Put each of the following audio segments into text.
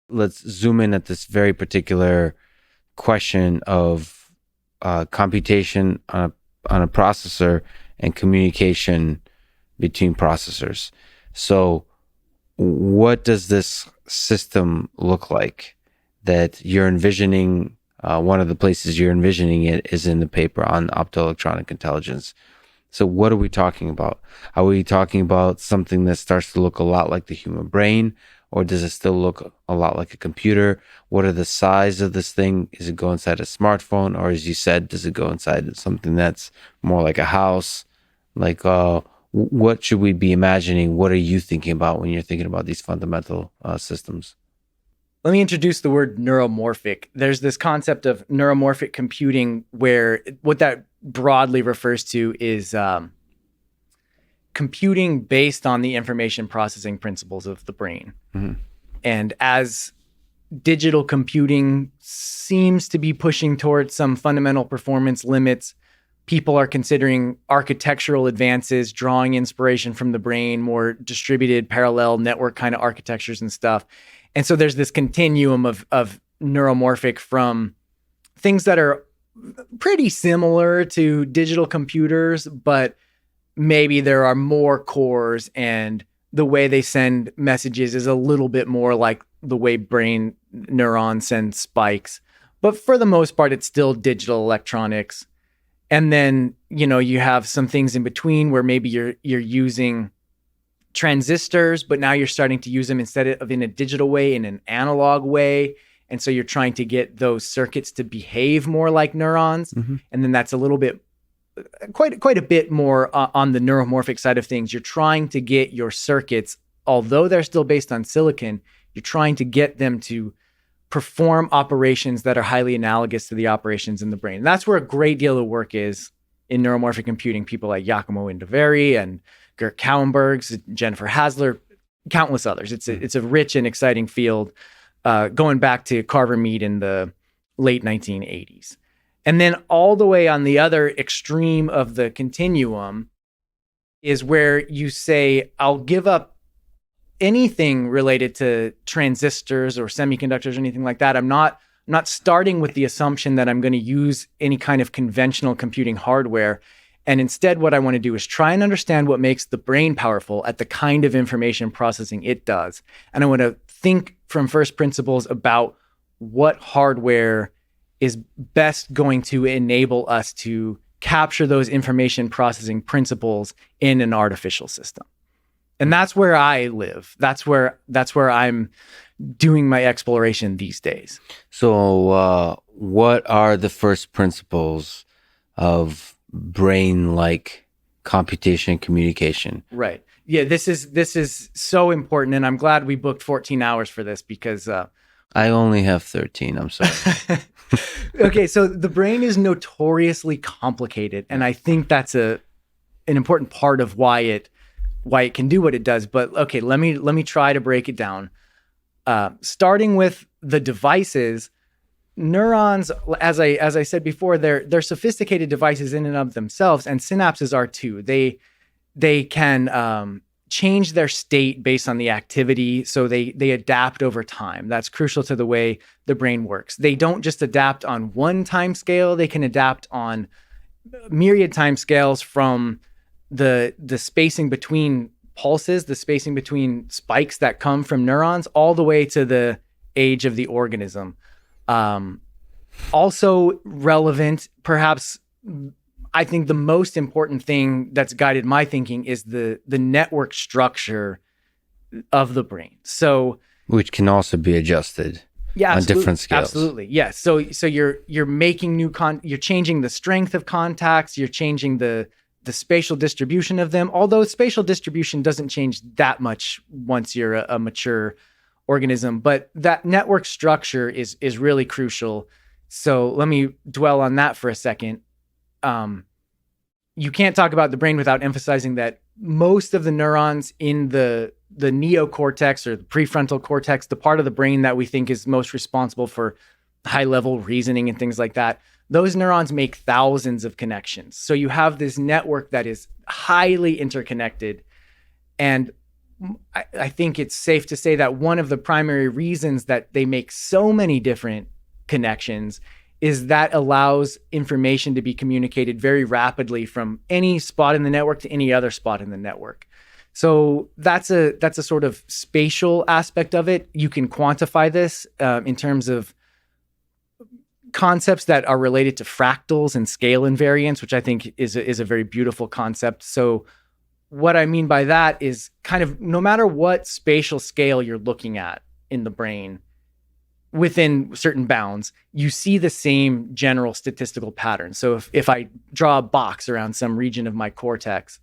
Let's zoom in at this very particular question of computation on a processor and communication between processors. So what does this system look like that you're envisioning? One of the places you're envisioning it is in the paper on optoelectronic intelligence. So what are we talking about? Are we talking about something that starts to look a lot like the human brain, or does it still look a lot like a computer? What are the size of this thing? Is it go inside a smartphone, or as you said, does it go inside something that's more like a house? Like, what should we be imagining? What are you thinking about when you're thinking about these fundamental systems? Let me introduce the word neuromorphic. There's this concept of neuromorphic computing where what that broadly refers to is computing based on the information processing principles of the brain. Mm-hmm. And as digital computing seems to be pushing towards some fundamental performance limits, people are considering architectural advances, drawing inspiration from the brain, more distributed parallel network kind of architectures and stuff. And so there's this continuum of neuromorphic from things that are pretty similar to digital computers, but maybe there are more cores and the way they send messages is a little bit more like the way brain neurons send spikes. But for the most part, it's still digital electronics. And then, you have some things in between where maybe you're using transistors, but now you're starting to use them instead of in a digital way, in an analog way. And so you're trying to get those circuits to behave more like neurons. Mm-hmm. And then that's a little bit, quite a bit more on the neuromorphic side of things. You're trying to get your circuits, although they're still based on silicon, you're trying to get them to perform operations that are highly analogous to the operations in the brain. And that's where a great deal of work is in neuromorphic computing. People like Giacomo Indavari and Gert Kauenbergs, Jennifer Hasler, countless others. It's a rich and exciting field going back to Carver Mead in the late 1980s. And then all the way on the other extreme of the continuum is where you say, I'll give up anything related to transistors or semiconductors or anything like that. I'm not starting with the assumption that I'm going to use any kind of conventional computing hardware. And instead, what I want to do is try and understand what makes the brain powerful at the kind of information processing it does. And I want to think from first principles about what hardware is best going to enable us to capture those information processing principles in an artificial system. And that's where I live. That's where I'm doing my exploration these days. So what are the first principles of brain-like computation and communication? Right. Yeah, this is so important, and I'm glad we booked 14 hours for this because I only have 13. I'm sorry. Okay, so the brain is notoriously complicated, and I think that's an important part of why it can do what it does. But okay, let me try to break it down. Starting with the devices, neurons, as I said before, they're sophisticated devices in and of themselves, and synapses are too. They can change their state based on the activity, so they adapt over time. That's crucial to the way the brain works. They don't just adapt on one time scale; they can adapt on myriad time scales, from the spacing between pulses, the spacing between spikes that come from neurons, all the way to the age of the organism. Also relevant, perhaps, I think the most important thing that's guided my thinking is the network structure of the brain. So, which can also be adjusted on different scales. Absolutely, yes. So you're making you're changing the strength of contacts. You're changing the spatial distribution of them. Although spatial distribution doesn't change that much once you're a mature organism, but that network structure is really crucial. So let me dwell on that for a second. You can't talk about the brain without emphasizing that most of the neurons in the neocortex or the prefrontal cortex, the part of the brain that we think is most responsible for high-level reasoning and things like that, those neurons make thousands of connections. So you have this network that is highly interconnected. And I think it's safe to say that one of the primary reasons that they make so many different connections is that allows information to be communicated very rapidly from any spot in the network to any other spot in the network. So that's a sort of spatial aspect of it. You can quantify this in terms of concepts that are related to fractals and scale invariance, which I think is a very beautiful concept. So what I mean by that is kind of no matter what spatial scale you're looking at in the brain, within certain bounds, you see the same general statistical pattern. So if I draw a box around some region of my cortex,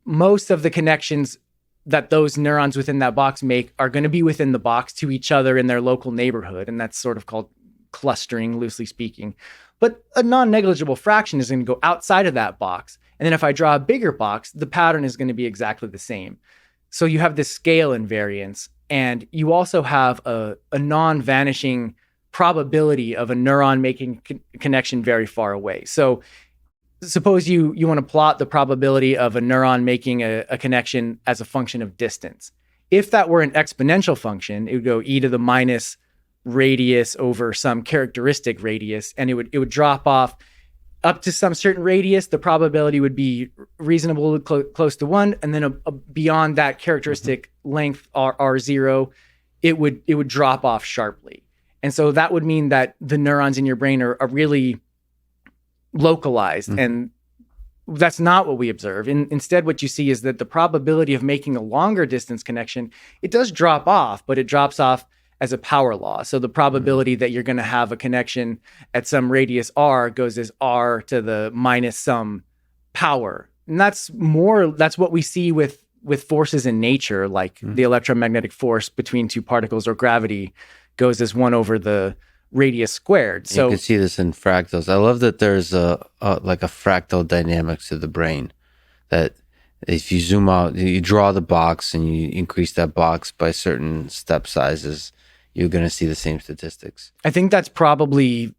most of the connections that those neurons within that box make are going to be within the box to each other in their local neighborhood. And that's sort of called clustering, loosely speaking. But a non-negligible fraction is going to go outside of that box. And then if I draw a bigger box, the pattern is going to be exactly the same. So you have this scale invariance, and you also have a non-vanishing probability of a neuron making a connection very far away. So suppose you want to plot the probability of a neuron making a connection as a function of distance. If that were an exponential function, it would go e to the minus radius over some characteristic radius, and it would drop off up to some certain radius. The probability would be reasonably close to 1, and then beyond that characteristic length R0, it would drop off sharply. And so that would mean that the neurons in your brain are really localized, and that's not what we observe. Instead, what you see is that the probability of making a longer distance connection, it does drop off, but it drops off as a power law. So the probability that you're going to have a connection at some radius r goes as r to the minus some power. And that's what we see with forces in nature, like the electromagnetic force between two particles or gravity goes as 1 over the radius squared. So you can see this in fractals. I love that there's like a fractal dynamics to the brain, that if you zoom out, you draw the box and you increase that box by certain step sizes, you're going to see the same statistics. I think that's probably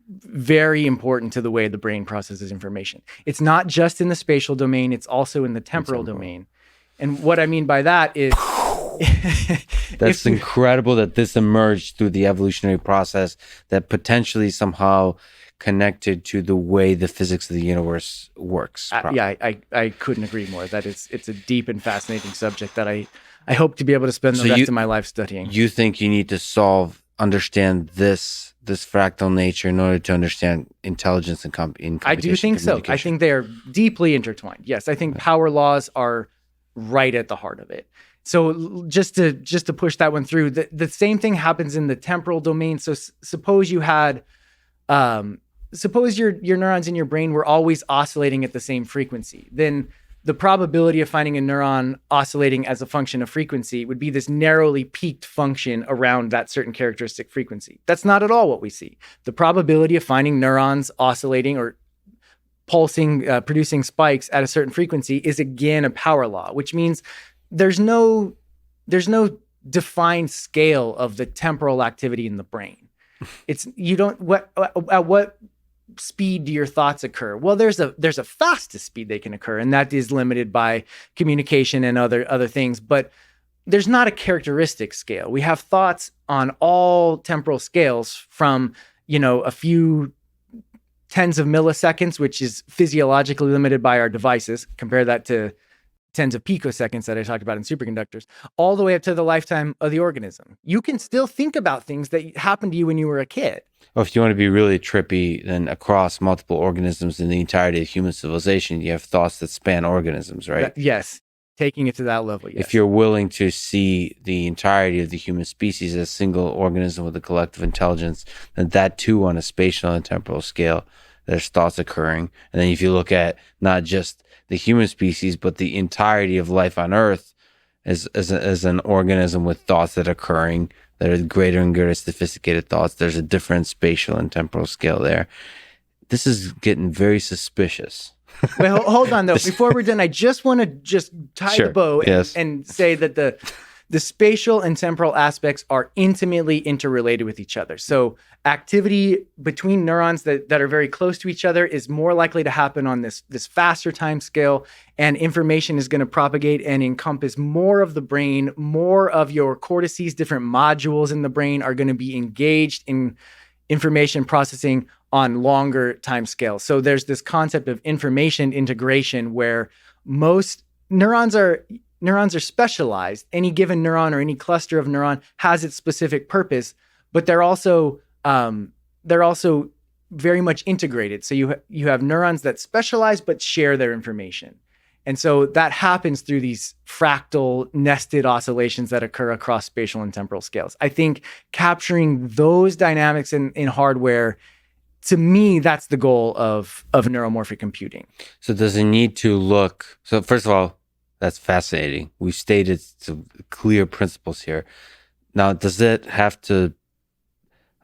very important to the way the brain processes information. It's not just in the spatial domain, it's also in the temporal domain. And what I mean by that is that's incredible that this emerged through the evolutionary process that potentially somehow connected to the way the physics of the universe works. I couldn't agree more. It's a deep and fascinating subject that I hope to be able to spend the rest of my life studying. You think you need to understand this fractal nature in order to understand intelligence and computation? I do think so. I think they are deeply intertwined. Yes, I think power laws are right at the heart of it. So just to push that one through, the same thing happens in the temporal domain. So suppose you had, suppose your neurons in your brain were always oscillating at the same frequency. Then the probability of finding a neuron oscillating as a function of frequency would be this narrowly peaked function around that certain characteristic frequency. That's not at all what we see. The probability of finding neurons oscillating or pulsing, producing spikes at a certain frequency is again a power law, which means there's no defined scale of the temporal activity in the brain. At what speed do your thoughts occur? Well, there's a fastest speed they can occur, and that is limited by communication and other things, but there's not a characteristic scale. We have thoughts on all temporal scales from, a few tens of milliseconds, which is physiologically limited by our devices. Compare that to tens of picoseconds that I talked about in superconductors, all the way up to the lifetime of the organism. You can still think about things that happened to you when you were a kid. Or if you want to be really trippy, then across multiple organisms in the entirety of human civilization, you have thoughts that span organisms, right? Yes. Taking it to that level, yes. If you're willing to see the entirety of the human species as a single organism with a collective intelligence, then that too on a spatial and temporal scale, there's thoughts occurring. And then if you look at not just the human species, but the entirety of life on Earth as an organism with thoughts that are occurring, that are greater and greater sophisticated thoughts, there's a different spatial and temporal scale there. This is getting very suspicious. Well, hold on though. Before we're done, I just want to tie the bow and say that The spatial and temporal aspects are intimately interrelated with each other. So activity between neurons that are very close to each other is more likely to happen on this faster time scale, and information is going to propagate and encompass more of the brain. More of your cortices, different modules in the brain, are going to be engaged in information processing on longer time scales. So there's this concept of information integration where most neurons are specialized. Any given neuron or any cluster of neuron has its specific purpose, but they're also very much integrated. So you have neurons that specialize but share their information. And so that happens through these fractal nested oscillations that occur across spatial and temporal scales. I think capturing those dynamics in hardware, to me, that's the goal of neuromorphic computing. So does it need to look, so first of all, that's fascinating. We stated some clear principles here. Now, does it have to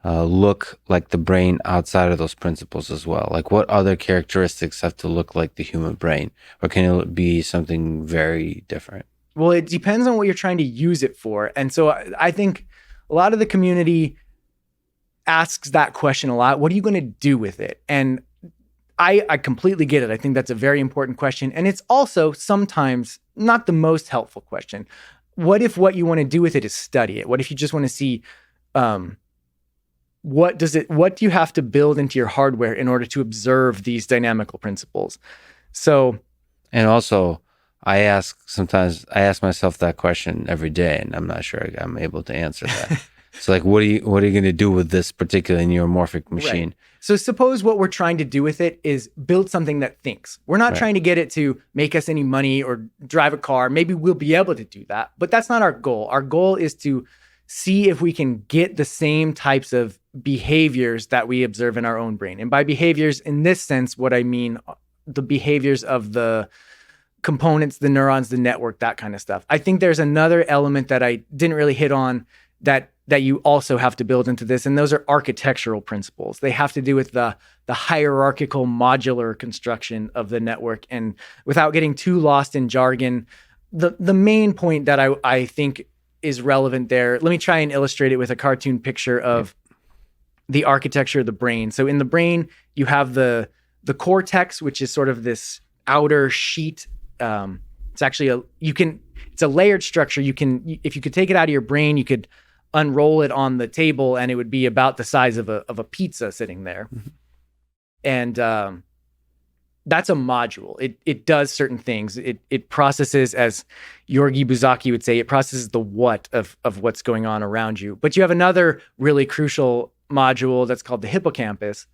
look like the brain outside of those principles as well? Like, what other characteristics have to look like the human brain? Or can it be something very different? Well, it depends on what you're trying to use it for. And so I think a lot of the community asks that question a lot. What are you going to do with it? And I completely get it. I think that's a very important question. And it's also sometimes not the most helpful question. What if what you want to do with it is study it? What if you just want to see what do you have to build into your hardware in order to observe these dynamical principles? So, and also I ask myself that question every day, and I'm not sure I'm able to answer that. So like, what are you going to do with this particular neuromorphic machine? Right. So suppose what we're trying to do with it is build something that thinks. We're not trying to get it to make us any money or drive a car. Maybe we'll be able to do that, but that's not our goal. Our goal is to see if we can get the same types of behaviors that we observe in our own brain. And by behaviors, in this sense, what I mean, the behaviors of the components, the neurons, the network, that kind of stuff. I think there's another element that I didn't really hit on that you also have to build into this, and those are architectural principles. They have to do with the hierarchical modular construction of the network. And without getting too lost in jargon, the main point that I think is relevant there, let me try and illustrate it with a cartoon picture of the architecture of the brain. So in the brain, you have the cortex, which is sort of this outer sheet. It's actually it's a layered structure. If you could take it out of your brain, you could unroll it on the table and it would be about the size of a pizza sitting there. Mm-hmm. And that's a module. It does certain things. It processes, as Yorgi Buzaki would say, it processes the what of what's going on around you. But you have another really crucial module that's called the hippocampus.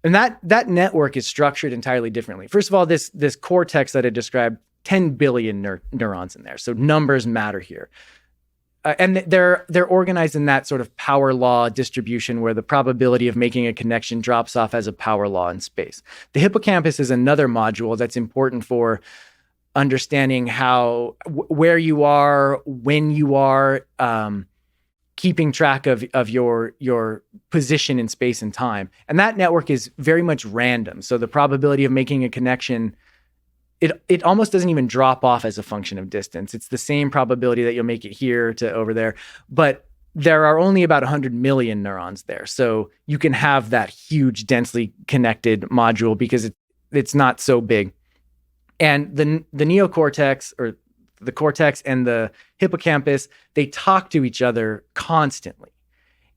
And that network is structured entirely differently. First of all, this cortex that I described, 10 billion neurons in there. So numbers matter here. And they're organized in that sort of power law distribution where the probability of making a connection drops off as a power law in space. The hippocampus is another module that's important for understanding where you are, when you are, keeping track of your position in space and time. And that network is very much random. So the probability of making a connection, it almost doesn't even drop off as a function of distance. It's the same probability that you'll make it here to over there. But there are only about 100 million neurons there. So you can have that huge, densely connected module because it's not so big. And the neocortex, or the cortex, and the hippocampus, they talk to each other constantly.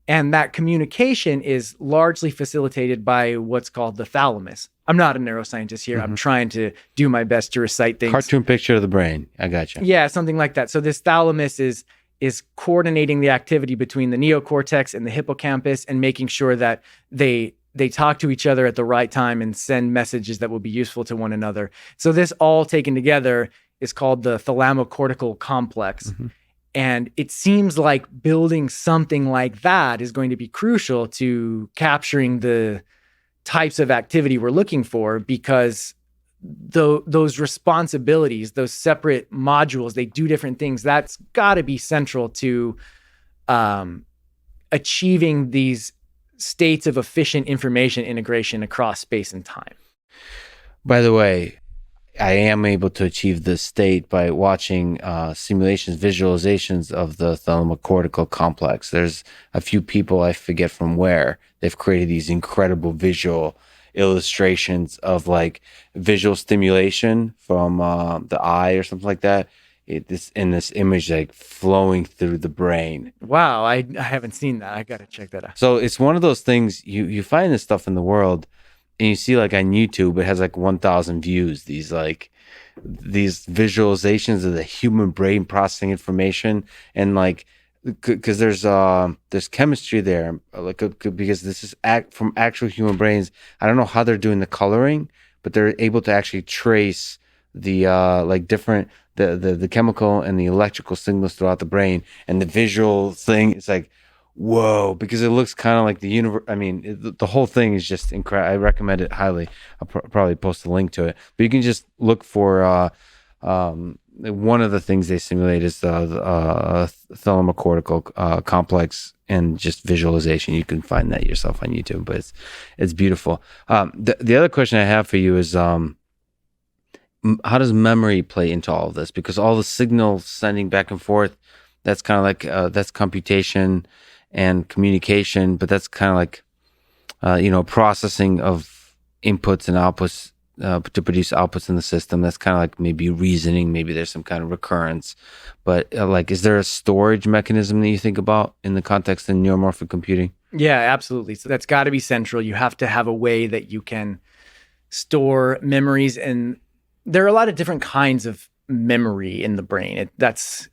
And that communication is largely facilitated by what's called the thalamus. I'm not a neuroscientist here. Mm-hmm. I'm trying to do my best to recite things. Cartoon picture of the brain. I got you. Yeah, something like that. So this thalamus is coordinating the activity between the neocortex and the hippocampus and making sure that they talk to each other at the right time and send messages that will be useful to one another. So this all taken together is called the thalamocortical complex. Mm-hmm. And it seems like building something like that is going to be crucial to capturing the types of activity we're looking for, because those responsibilities, those separate modules, they do different things. That's got to be central to achieving these states of efficient information integration across space and time. By the way, I am able to achieve this state by watching simulations, visualizations of the thalamocortical complex. There's a few people, I forget from where, they've created these incredible visual illustrations of like visual stimulation from the eye or something like that. This in this image like flowing through the brain. Wow, I haven't seen that. I got to check that out. So it's one of those things you find this stuff in the world, and you see like on YouTube it has like 1,000 views. These visualizations of the human brain processing information, and like because there's chemistry there, like because this is from actual human brains. I don't know how they're doing the coloring, but they're able to actually trace the like different the chemical and the electrical signals throughout the brain, and the visual thing is like whoa, because it looks kind of like the universe. I mean, the whole thing is just incredible. I recommend it highly. I'll probably post a link to it, but you can just look for one of the things they simulate is the thalamocortical complex, and just visualization. You can find that yourself on YouTube, but it's beautiful. The other question I have for you is how does memory play into all of this? Because all the signals sending back and forth, that's kind of like that's computation and communication, but that's kind of like processing of inputs and outputs to produce outputs in the system. That's kind of like maybe reasoning, maybe there's some kind of recurrence, but like is there a storage mechanism that you think about in the context of neuromorphic computing? Yeah, absolutely. So that's got to be central. You have to have a way that you can store memories, and there are a lot of different kinds of memory in the brain. That's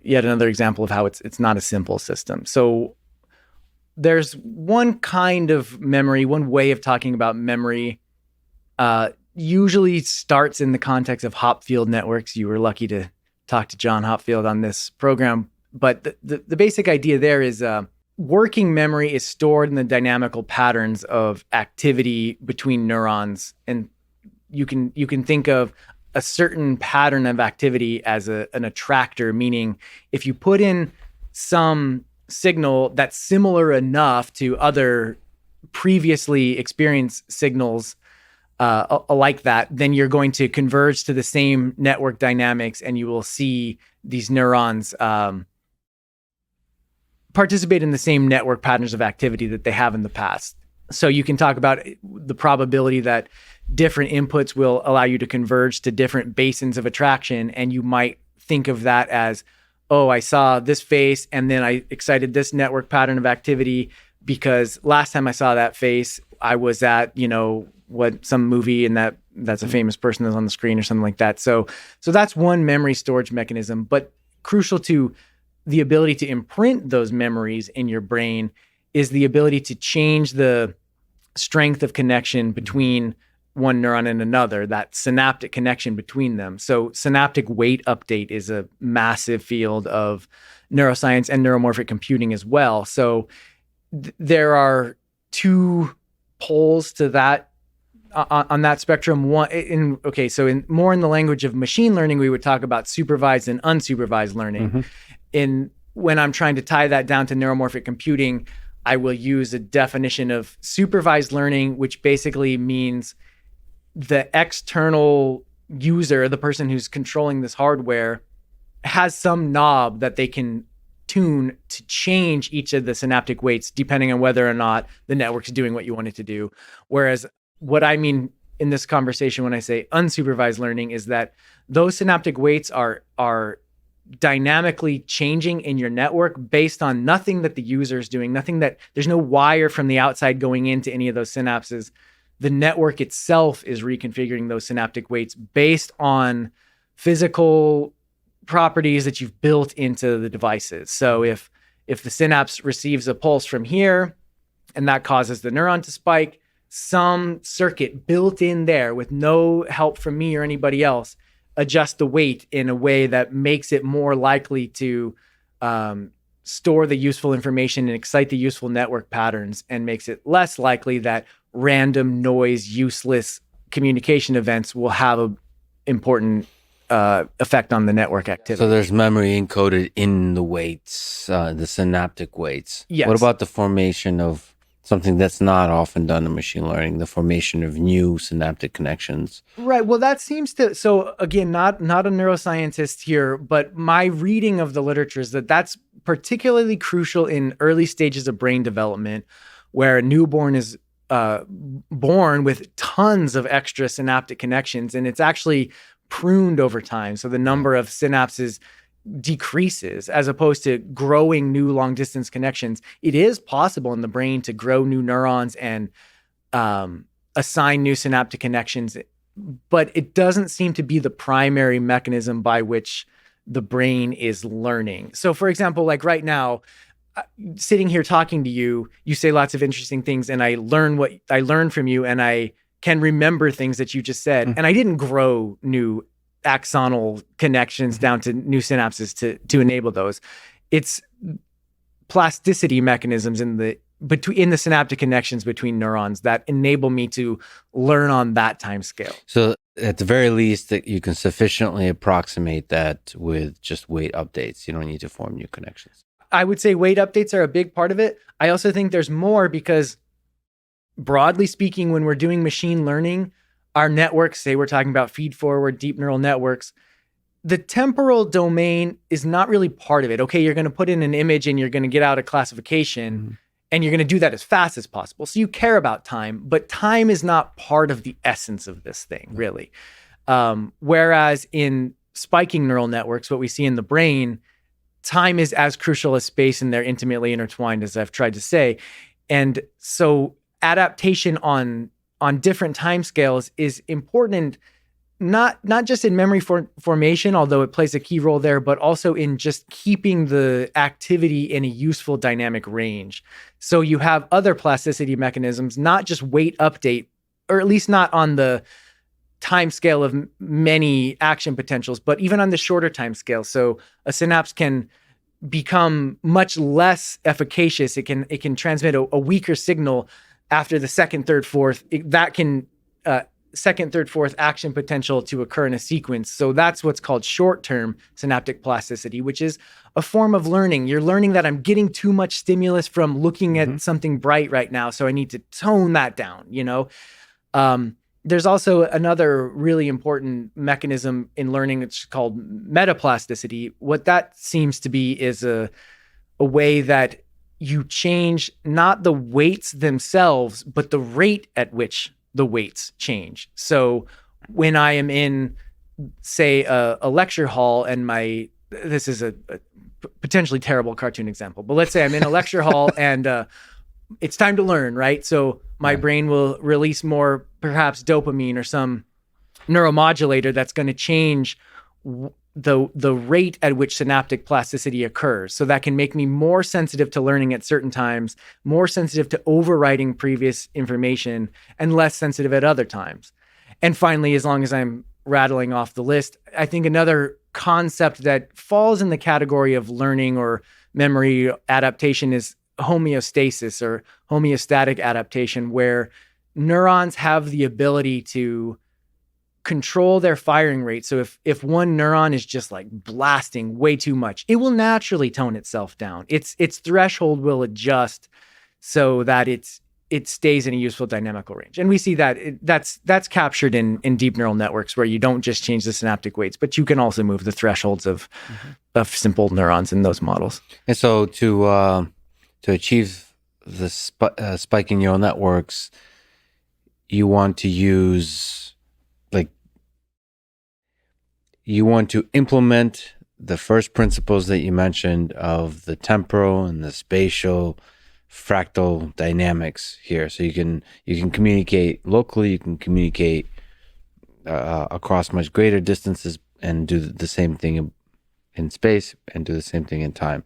yet another example of how it's not a simple system. So there's one kind of memory, one way of talking about memory, usually starts in the context of Hopfield networks. You were lucky to talk to John Hopfield on this program, but the basic idea there is working memory is stored in the dynamical patterns of activity between neurons, and you can think of a certain pattern of activity as an attractor, meaning if you put in some signal that's similar enough to other previously experienced signals like that, then you're going to converge to the same network dynamics, and you will see these neurons participate in the same network patterns of activity that they have in the past. So you can talk about the probability that different inputs will allow you to converge to different basins of attraction. And you might think of that as, oh, I saw this face and then I excited this network pattern of activity because last time I saw that face, I was at, some movie, and that's a famous person that's on the screen or something like that. So that's one memory storage mechanism, but crucial to the ability to imprint those memories in your brain is the ability to change the strength of connection between one neuron and another, that synaptic connection between them. So synaptic weight update is a massive field of neuroscience and neuromorphic computing as well. So there are two poles to that on that spectrum. More in the language of machine learning, we would talk about supervised and unsupervised learning. Mm-hmm. When I'm trying to tie that down to neuromorphic computing, I will use a definition of supervised learning, which basically means the external user, the person who's controlling this hardware, has some knob that they can tune to change each of the synaptic weights depending on whether or not the network's doing what you want it to do. Whereas what I mean in this conversation when I say unsupervised learning is that those synaptic weights are dynamically changing in your network based on nothing that the user is doing, there's no wire from the outside going into any of those synapses. The network itself is reconfiguring those synaptic weights based on physical properties that you've built into the devices. So if the synapse receives a pulse from here and that causes the neuron to spike, some circuit built in there with no help from me or anybody else adjust the weight in a way that makes it more likely to store the useful information and excite the useful network patterns, and makes it less likely that random noise, useless communication events will have an important effect on the network activity. So there's memory encoded in the weights, the synaptic weights. Yes. What about the formation of something that's not often done in machine learning, the formation of new synaptic connections. Right. Well, that seems to, so again, not a neuroscientist here, but my reading of the literature is that that's particularly crucial in early stages of brain development, where a newborn is born with tons of extra synaptic connections, and it's actually pruned over time. So the number of synapses decreases as opposed to growing new long distance connections. It is possible in the brain to grow new neurons and assign new synaptic connections, but it doesn't seem to be the primary mechanism by which the brain is learning. So for example, like right now, sitting here talking to you, you say lots of interesting things, and I learn what I learned from you, and I can remember things that you just said. And I didn't grow new axonal connections down to new synapses to enable those. It's plasticity mechanisms in the synaptic connections between neurons that enable me to learn on that time scale. So at the very least, that you can sufficiently approximate that with just weight updates. You don't need to form new connections. I would say weight updates are a big part of it. I also think there's more because, broadly speaking, when we're doing machine learning, our networks, say we're talking about feed-forward deep neural networks, the temporal domain is not really part of it. Okay, you're going to put in an image and you're going to get out a classification, and you're going to do that as fast as possible. So you care about time, but time is not part of the essence of this thing, really. Whereas in spiking neural networks, what we see in the brain, time is as crucial as space, and they're intimately intertwined, as I've tried to say. And so adaptation on different timescales is important, not just in memory formation, although it plays a key role there, but also in just keeping the activity in a useful dynamic range. So you have other plasticity mechanisms, not just weight update, or at least not on the time scale of many action potentials, but even on the shorter time scale. So a synapse can become much less efficacious. It can transmit a weaker signal after the second, third, fourth. That can second, third, fourth action potential to occur in a sequence. So that's what's called short-term synaptic plasticity, which is a form of learning. You're learning that I'm getting too much stimulus from looking at something bright right now, so I need to tone that down, you know? There's also another really important mechanism in learning. It's called metaplasticity. What that seems to be is a way that you change not the weights themselves, but the rate at which the weights change. So when I am in, say, a lecture hall, and this is a potentially terrible cartoon example, but let's say I'm in a lecture hall and it's time to learn, right? So my brain will release more, perhaps dopamine or some neuromodulator that's going to change the rate at which synaptic plasticity occurs. So that can make me more sensitive to learning at certain times, more sensitive to overriding previous information, and less sensitive at other times. And finally, as long as I'm rattling off the list, I think another concept that falls in the category of learning or memory adaptation is homeostasis or homeostatic adaptation, where neurons have the ability to control their firing rate. So if one neuron is just like blasting way too much, it will naturally tone itself down. Its threshold will adjust so that it stays in a useful dynamical range. And we see that that's captured in deep neural networks, where you don't just change the synaptic weights, but you can also move the thresholds of simple neurons in those models. And so to achieve the spiking neural networks, you want to use, you want to implement the first principles that you mentioned of the temporal and the spatial fractal dynamics here. So you can communicate locally, you can communicate across much greater distances, and do the same thing in space and do the same thing in time.